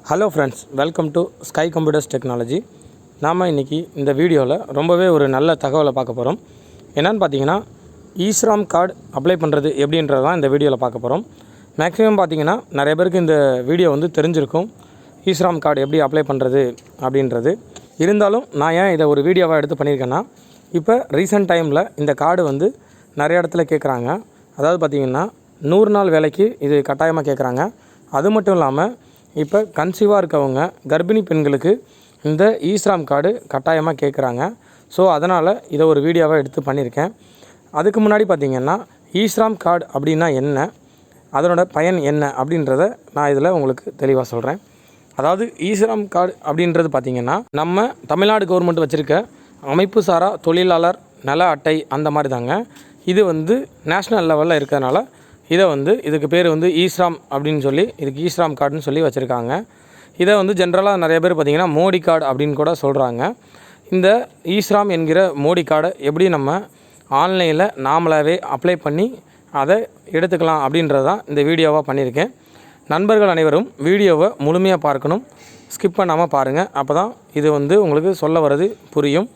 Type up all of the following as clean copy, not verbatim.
Hello friends, welcome to sky computers technology. நாம் இன்றைக்கி இந்த வீடியோவில் ரொம்பவே ஒரு நல்ல தகவலை பார்க்க போகிறோம். என்னென்னு பார்த்தீங்கன்னா, ஈஸ்ராம் கார்டு அப்ளை பண்ணுறது எப்படின்றது தான் இந்த வீடியோவில் பார்க்க போகிறோம். மேக்ஸிமம் பார்த்தீங்கன்னா நிறைய பேருக்கு இந்த வீடியோ தெரிஞ்சிருக்கும், ஈஸ்ராம் கார்டு எப்படி அப்ளை பண்ணுறது அப்படின்றது. இருந்தாலும் நான் ஏன் இதை ஒரு வீடியோவாக எடுத்து பண்ணியிருக்கேன்னா, இப்போ ரீசெண்ட் டைமில் இந்த கார்டு நிறைய இடத்துல கேட்குறாங்க. அதாவது பார்த்திங்கன்னா 100 நாள் வேலைக்கு இது கட்டாயமாக கேட்குறாங்க. அது மட்டும் இல்லாமல் இப்போ கன்சீவாக இருக்கவங்க கர்ப்பிணி பெண்களுக்கு இந்த ஈஸ்ராம் கார்டு கட்டாயமாக கேட்குறாங்க. ஸோ அதனால் இதை ஒரு வீடியோவாக எடுத்து பண்ணியிருக்கேன். அதுக்கு முன்னாடி பார்த்திங்கன்னா ஈஸ்ராம் கார்டு அப்படின்னா என்ன, அதனோட பயன் என்ன அப்படின்றத நான் இதில் உங்களுக்கு தெளிவாக சொல்கிறேன். அதாவது ஈஸ்ராம் கார்டு அப்படின்றது பார்த்திங்கன்னா நம்ம தமிழ்நாடு கவர்மெண்ட் வச்சுருக்க அமைப்பு சாரா தொழிலாளர் நல அட்டை அந்த மாதிரி தாங்க. இது நேஷ்னல் லெவலில் இருக்கிறதுனால இதை இதுக்கு பேர் ஈஸ்ராம் அப்படின்னு சொல்லி இதுக்கு ஈஸ்ராம் கார்டுன்னு சொல்லி வச்சுருக்காங்க. இதை ஜென்ரலாக நிறைய பேர் பார்த்திங்கன்னா மோடி கார்டு அப்படின்னு கூட சொல்கிறாங்க. இந்த ஈஸ்ராம் என்கிற மோடி கார்டை எப்படி நம்ம ஆன்லைனில் நாமளாகவே அப்ளை பண்ணி அதை எடுத்துக்கலாம் அப்படின்றது தான் இந்த வீடியோவாக பண்ணியிருக்கேன். நண்பர்கள் அனைவரும் வீடியோவை முழுமையாக பார்க்கணும், ஸ்கிப் பண்ணாமல் பாருங்கள். அப்போ தான் இது உங்களுக்கு சொல்ல வர்றது புரியும்.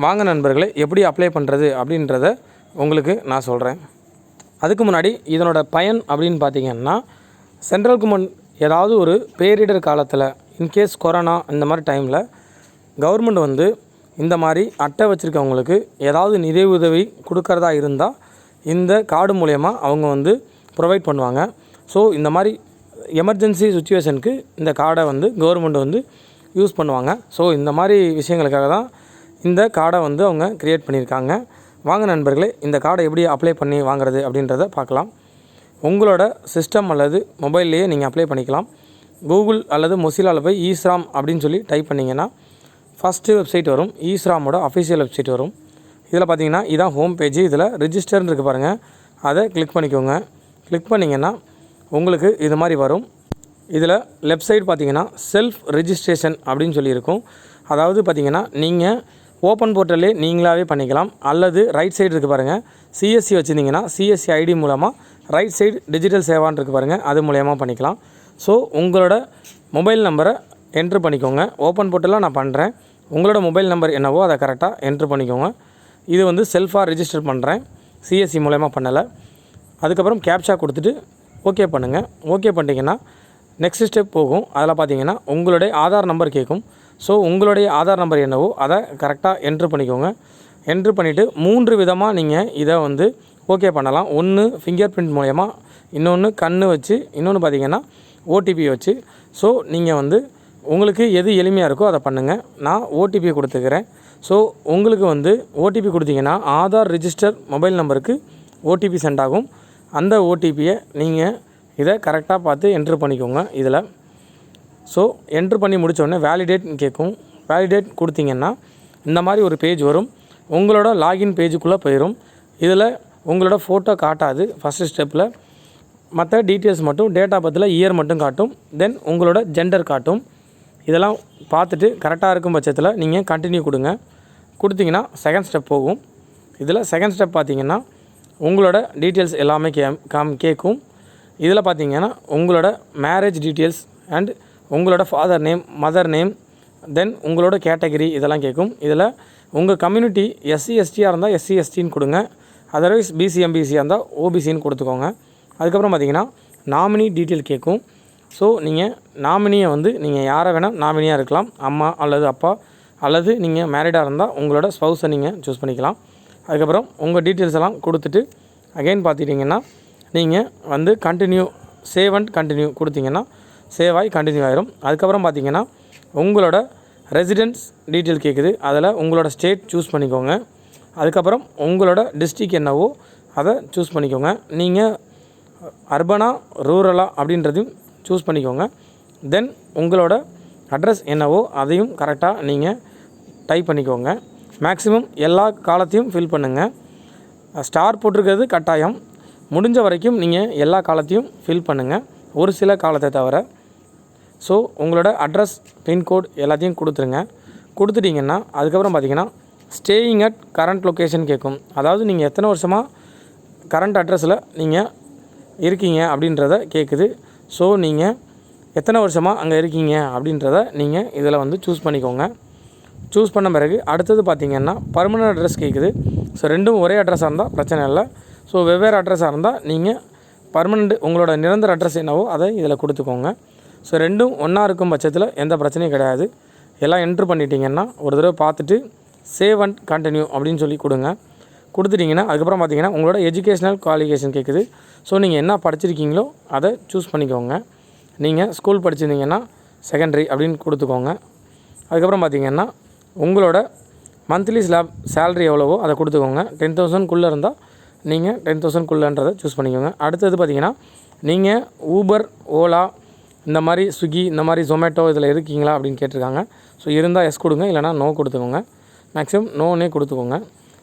வாங்க நண்பர்களே, எப்படி அப்ளை பண்ணுறது அப்படின்றத உங்களுக்கு நான் சொல்கிறேன். அதுக்கு முன்னாடி இதனோட பயன் அப்படின்னு பார்த்திங்கன்னா, சென்ட்ரல் கவர்மெண்ட் ஏதாவது ஒரு பேரிடர் காலத்தில் இன்கேஸ் கொரோனா இந்த மாதிரி டைமில் கவர்மெண்ட் இந்த மாதிரி அட்டை வச்சுருக்கவங்களுக்கு ஏதாவது நிதி உதவி கொடுக்கறதா இருந்தால் இந்த கார்டு மூலயமா அவங்க ப்ரொவைட் பண்ணுவாங்க. ஸோ இந்த மாதிரி எமர்ஜென்சி சுச்சுவேஷனுக்கு இந்த கார்டை கவர்மெண்ட் யூஸ் பண்ணுவாங்க. ஸோ இந்த மாதிரி விஷயங்களுக்காக தான் இந்த கார்டை அவங்க க்ரியேட் பண்ணியிருக்காங்க. வாங்க நண்பர்களே, இந்த கார்டை எப்படி அப்ளை பண்ணி வாங்குறது அப்படின்றத பார்க்கலாம். உங்களோட சிஸ்டம் அல்லது மொபைல்லையே நீங்கள் அப்ளை பண்ணிக்கலாம். கூகுள் அல்லது மொசிலாவில் போய் ஈஸ்ராம் அப்படின்னு சொல்லி டைப் பண்ணிங்கன்னா ஃபஸ்ட்டு வெப்சைட் வரும், ஈஸ்ராமோட அஃபிஷியல் வெப்சைட் வரும். இதில் பார்த்தீங்கன்னா இதான் ஹோம் பேஜ். இதில் ரிஜிஸ்டர்னு இருக்குது பாருங்கள், அதை கிளிக் பண்ணிக்கோங்க. கிளிக் பண்ணிங்கன்னா உங்களுக்கு இது மாதிரி வரும். இதில் லெஃப்ட் சைடு பார்த்திங்கன்னா செல்ஃப் ரிஜிஸ்ட்ரேஷன் அப்படின்னு சொல்லியிருக்கும். அதாவது பார்த்திங்கன்னா நீங்கள் ஓப்பன் போர்ட்டலே நீங்களாகவே பண்ணிக்கலாம். அல்லது ரைட் சைடு இருக்குது பாருங்கள், சிஎஸ்சி வச்சுருந்தீங்கன்னா சிஎஸ்சி ஐடி மூலமாக ரைட் சைடு டிஜிட்டல் சேவான்னு இருக்குது பாருங்கள், அது மூலயமா பண்ணிக்கலாம். ஸோ உங்களோட மொபைல் நம்பரை என்ட்ரு பண்ணிக்கோங்க. ஓப்பன் போர்ட்டலாக நான் பண்ணுறேன், உங்களோட மொபைல் நம்பர் என்னவோ அதை கரெக்டாக என்ட்ரு பண்ணிக்கோங்க. இது செல்ஃபாக ரிஜிஸ்டர் பண்ணுறேன், சிஎஸ்சி மூலயமா பண்ணலை. அதுக்கப்புறம் கேப்சா கொடுத்துட்டு ஓகே பண்ணுங்கள். ஓகே பண்ணிட்டீங்கன்னா நெக்ஸ்ட் ஸ்டெப் போகும். அதில் பார்த்தீங்கன்னா உங்களுடைய ஆதார் நம்பர் கேட்கும். ஸோ உங்களுடைய ஆதார் நம்பர் என்னவோ அதை கரெக்டாக என்ட்ரு பண்ணிக்கோங்க. என்ட்ரு பண்ணிவிட்டு 3 விதமாக நீங்கள் இதை ஓகே பண்ணலாம். ஒன்று ஃபிங்கர் பிரிண்ட் மூலயமா, இன்னொன்று கண் வச்சு, இன்னொன்று பார்த்திங்கன்னா ஓடிபி வச்சு. ஸோ நீங்கள் உங்களுக்கு எது எளிமையாக இருக்கோ அதை பண்ணுங்கள். நான் ஓடிபி கொடுத்துக்கிறேன். ஸோ உங்களுக்கு ஓடிபி கொடுத்தீங்கன்னா ஆதார் ரிஜிஸ்டர் மொபைல் நம்பருக்கு ஓடிபி சென்ட் ஆகும். அந்த ஓடிபியை நீங்கள் இதை கரெக்டாக பார்த்து என்ட்ரு பண்ணிக்கோங்க இதில். ஸோ என்ட்ரு பண்ணி முடித்தோடனே வேலிடேட்னு கேட்கும். வேலிடேட் கொடுத்தீங்கன்னா இந்த மாதிரி ஒரு பேஜ் வரும். உங்களோட லாகின் பேஜுக்குள்ளே போயிடும். இதில் உங்களோட ஃபோட்டோ காட்டாது ஃபஸ்ட்டு ஸ்டெப்பில். மற்ற டீட்டெயில்ஸ் மட்டும், டேட் ஆஃப் பர்த்தில் இயர் மட்டும் காட்டும். தென் உங்களோட ஜெண்டர் காட்டும். இதெல்லாம் பார்த்துட்டு கரெக்டாக இருக்கும் பட்சத்தில் நீங்கள் கண்டினியூ கொடுங்க. கொடுத்தீங்கன்னா செகண்ட் ஸ்டெப் போகும். இதில் செகண்ட் ஸ்டெப் பார்த்திங்கன்னா உங்களோட டீட்டெயில்ஸ் எல்லாமே கேட்கும். இதில் பார்த்திங்கன்னா உங்களோட மேரேஜ் டீட்டெயில்ஸ் அண்ட் உங்களோட ஃபாதர் நேம், மதர் நேம், தென் உங்களோட கேட்டகரி இதெல்லாம் கேட்கும். இதில் உங்கள் கம்யூனிட்டி எஸ்சி எஸ்டியாக இருந்தால் எஸ்சி எஸ்டின்னு கொடுங்க. அதர்வைஸ் பிசி எம்பிசியாக இருந்தால் ஓபிசின்னு கொடுத்துக்கோங்க. அதுக்கப்புறம் பார்த்திங்கன்னா நாமினி டீட்டெயில் கேட்கும். ஸோ நீங்கள் நாமினியை நீங்கள் யாரை வேணால் நாமினியாக இருக்கலாம், அம்மா அல்லது அப்பா, அல்லது நீங்கள் மேரிடாக இருந்தால் உங்களோட ஸ்பௌஸை நீங்கள் சூஸ் பண்ணிக்கலாம். அதுக்கப்புறம் உங்கள் டீட்டெயில்ஸ் எல்லாம் கொடுத்துட்டு அகைன் பார்த்துட்டிங்கன்னா நீங்கள் கண்டினியூ சேவ் அண்ட் கண்டினியூ கொடுத்தீங்கன்னா சேவ் ஆகி கண்டினியூ ஆகிரும். அதுக்கப்புறம் பார்த்திங்கன்னா உங்களோட ரெசிடென்ஸ் டீட்டெயில் கேட்குது. அதில் உங்களோட ஸ்டேட் சூஸ் பண்ணிக்கோங்க. அதுக்கப்புறம் உங்களோட டிஸ்ட்ரிக் என்னவோ அதை சூஸ் பண்ணிக்கோங்க. நீங்கள் அர்பனா ரூரலா அப்படின்றதையும் சூஸ் பண்ணிக்கோங்க. தென் உங்களோட அட்ரஸ் என்னவோ அதையும் கரெக்டாக நீங்கள் டைப் பண்ணிக்கோங்க. மேக்ஸிமம் எல்லா காலத்தையும் ஃபில் பண்ணுங்கள். ஸ்டார் போட்டிருக்கிறது கட்டாயம். முடிஞ்ச வரைக்கும் நீங்கள் எல்லா காலத்தையும் ஃபில் பண்ணுங்கள், ஒரு சில காலத்தை தவிர. ஸோ உங்களோட அட்ரஸ், பின்கோட் எல்லாத்தையும் கொடுத்துருங்க. கொடுத்துட்டிங்கன்னா அதுக்கப்புறம் பார்த்திங்கன்னா ஸ்டேயிங் அட் கரண்ட் லொக்கேஷன் கேட்கும். அதாவது நீங்கள் எத்தனை வருஷமாக கரண்ட் அட்ரஸில் நீங்கள் இருக்கீங்க அப்படின்றத கேட்குது. ஸோ நீங்கள் எத்தனை வருஷமாக அங்கே இருக்கீங்க அப்படின்றத நீங்கள் இதில் வந்து சூஸ் பண்ணிக்கோங்க. சூஸ் பண்ண பிறகு அடுத்தது பார்த்திங்கன்னா பர்மனெண்ட் அட்ரஸ் கேட்குது. ஸோ ரெண்டும் ஒரே அட்ரஸாக இருந்தால் பிரச்சனை இல்லை. ஸோ வெவ்வேறு அட்ரஸாக இருந்தால் நீங்கள் பர்மனெண்ட் உங்களோட நிரந்தர அட்ரஸ் என்னவோ அதை இதில் கொடுத்துக்கோங்க. ஸோ ரெண்டும் ஒன்றா இருக்கும் பட்சத்தில் எந்த பிரச்சனையும் கிடையாது. எல்லாம் என்ட்ரு பண்ணிட்டீங்கன்னா ஒரு தடவை பார்த்துட்டு சேவ் அண்ட் கண்டினியூ அப்படின்னு சொல்லி கொடுங்க. கொடுத்துட்டிங்கன்னா அதுக்கப்புறம் பார்த்திங்கன்னா உங்களோட எஜுகேஷ்னல் குவாலிஃபிகேஷன் கேட்குது. ஸோ நீங்கள் என்ன படிச்சிருக்கீங்களோ அதை சூஸ் பண்ணிக்கோங்க. நீங்கள் ஸ்கூல் படிச்சிருந்தீங்கன்னா செகண்டரி அப்படின்னு கொடுத்துக்கோங்க. அதுக்கப்புறம் பார்த்திங்கன்னா உங்களோட மந்த்லி சேலரி எவ்வளவோ அதை கொடுத்துக்கோங்க. 10,000க்குள்ளே இருந்தால் நீங்கள் 10,000க்குள்ளன்றதை சூஸ் பண்ணிக்கோங்க. அடுத்தது பார்த்திங்கன்னா நீங்கள் ஊபர், ஓலா, இந்த மாதிரி ஸ்விக்கி, இந்த மாதிரி ஜொமேட்டோ இதில் இருக்கீங்களா அப்படின்னு கேட்டிருக்காங்க. ஸோ இருந்தால் எஸ் கொடுங்க, இல்லைனா நோ கொடுத்துக்கோங்க. மேக்ஸிமம் நோனே கொடுத்துக்கோங்க.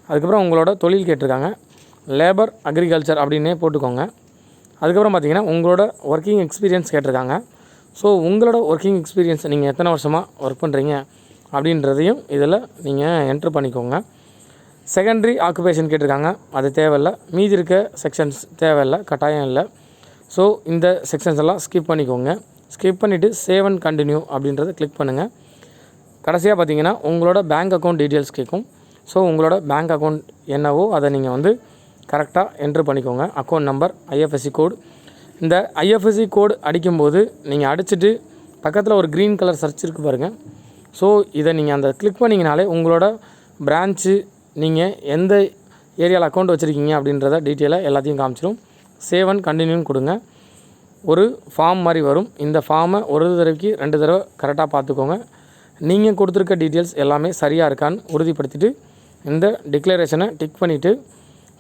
அதுக்கப்புறம் உங்களோட தொழில் கேட்டிருக்காங்க. லேபர், அக்ரிகல்ச்சர் அப்படின்னே போட்டுக்கோங்க. அதுக்கப்புறம் பார்த்திங்கன்னா உங்களோட ஒர்க்கிங் எக்ஸ்பீரியன்ஸ் கேட்டிருக்காங்க. ஸோ உங்களோட ஒர்க்கிங் எக்ஸ்பீரியன்ஸ் நீங்கள் எத்தனை வருஷமாக ஒர்க் பண்ணுறீங்க அப்படின்றதையும் இதில் நீங்கள் என்ட்ரு பண்ணிக்கோங்க. செகண்டரி ஆக்குபேஷன் கேட்டிருக்காங்க. அது தேவையில்லை. மீதி இருக்க செக்ஷன்ஸ் தேவையில்லை, கட்டாயம் இல்லை. ஸோ இந்த செக்ஷன்ஸ் எல்லாம் ஸ்கிப் பண்ணிக்கோங்க. ஸ்கிப் பண்ணிவிட்டு சேவ் அண்ட் கண்டினியூ அப்படின்றத கிளிக் பண்ணுங்கள். கடைசியாக பார்த்திங்கன்னா உங்களோட பேங்க் அக்கௌண்ட் டீட்டெயில்ஸ் கேட்கும். ஸோ உங்களோட பேங்க் அக்கௌண்ட் என்னவோ அதை நீங்கள் வந்து கரெக்டாக என்ட்ரு பண்ணிக்கோங்க. அக்கௌண்ட் நம்பர், ஐஎஃப்எஸ்சி கோடு. இந்த ஐஎஃப்எஸ்சி கோடு அடிக்கும்போது நீங்கள் அடிச்சுட்டு பக்கத்தில் ஒரு க்ரீன் கலர் சர்ச் இருக்குது பாருங்கள். ஸோ இதை நீங்கள் அந்த கிளிக் பண்ணிங்கனாலே உங்களோட பிரான்ச்சு, நீங்கள் எந்த ஏரியாவில் அக்கௌண்ட் வச்சுருக்கீங்க அப்படின்றத டீட்டெயிலாக எல்லாத்தையும் காமிச்சிடும். சேவ் அண்ட் கண்டினியூன்னு கொடுங்க. ஒரு ஃபார்ம் மாதிரி வரும். இந்த ஃபார்மை ஒரு தடவைக்கு 2 தடவை கரெக்டாக பார்த்துக்கோங்க. நீங்கள் கொடுத்துருக்க டீட்டெயில்ஸ் எல்லாமே சரியாக இருக்கான்னு உறுதிப்படுத்திட்டு இந்த டிக்ளரேஷனை டிக் பண்ணிவிட்டு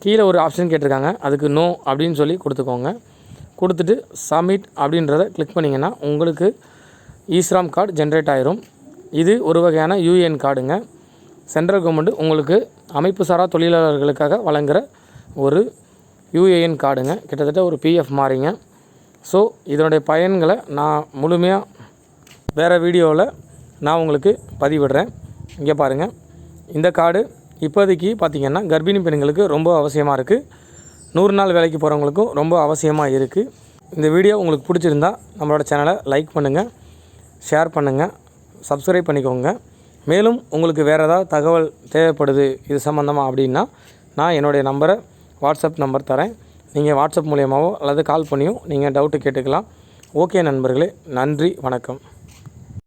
கீழே ஒரு ஆப்ஷன் கேட்டிருக்காங்க. அதுக்கு நோ அப்படின்னு சொல்லி கொடுத்துக்கோங்க. கொடுத்துட்டு சப்மிட் அப்படின்றத கிளிக் பண்ணிங்கன்னா உங்களுக்கு ஈஸ்ராம் கார்டு ஜென்ரேட் ஆயிரும். இது ஒரு வகையான யூஏஎன் கார்டுங்க. சென்ட்ரல் கவர்மெண்ட் உங்களுக்கு அமைப்பு சாரா தொழிலாளர்களுக்காக வழங்குகிற ஒரு யூஏஎன் கார்டுங்க. கிட்டத்தட்ட ஒரு பிஎஃப் மாறிங்க. ஸோ இதனுடைய பயன்களை நான் முழுமையாக வேறு வீடியோவில் நான் உங்களுக்கு பதிவிடுறேன். இங்கே பாருங்கள், இந்த கார்டு இப்போதைக்கு பார்த்திங்கன்னா கர்ப்பிணி பெண்களுக்கு ரொம்ப அவசியமாக இருக்குது. 100 நாள் வேலைக்கு போகிறவங்களுக்கும் ரொம்ப அவசியமாக இருக்குது. இந்த வீடியோ உங்களுக்கு பிடிச்சிருந்தா நம்மளோட சேனலை லைக் பண்ணுங்கள், ஷேர் பண்ணுங்கள், சப்ஸ்கிரைப் பண்ணிக்கோங்க. மேலும் உங்களுக்கு வேறு ஏதாவது தகவல் தேவைப்படுது இது சம்மந்தமாக அப்படின்னா நான் என்னுடைய நம்பரை வாட்ஸ்அப் நம்பர் தரேன். நீங்கள் வாட்ஸ்அப் மூலியமாகவோ அல்லது கால் பண்ணியோ நீங்கள் டவுட்டு கேட்டுக்கலாம். ஓகே நண்பர்களே, நன்றி, வணக்கம்.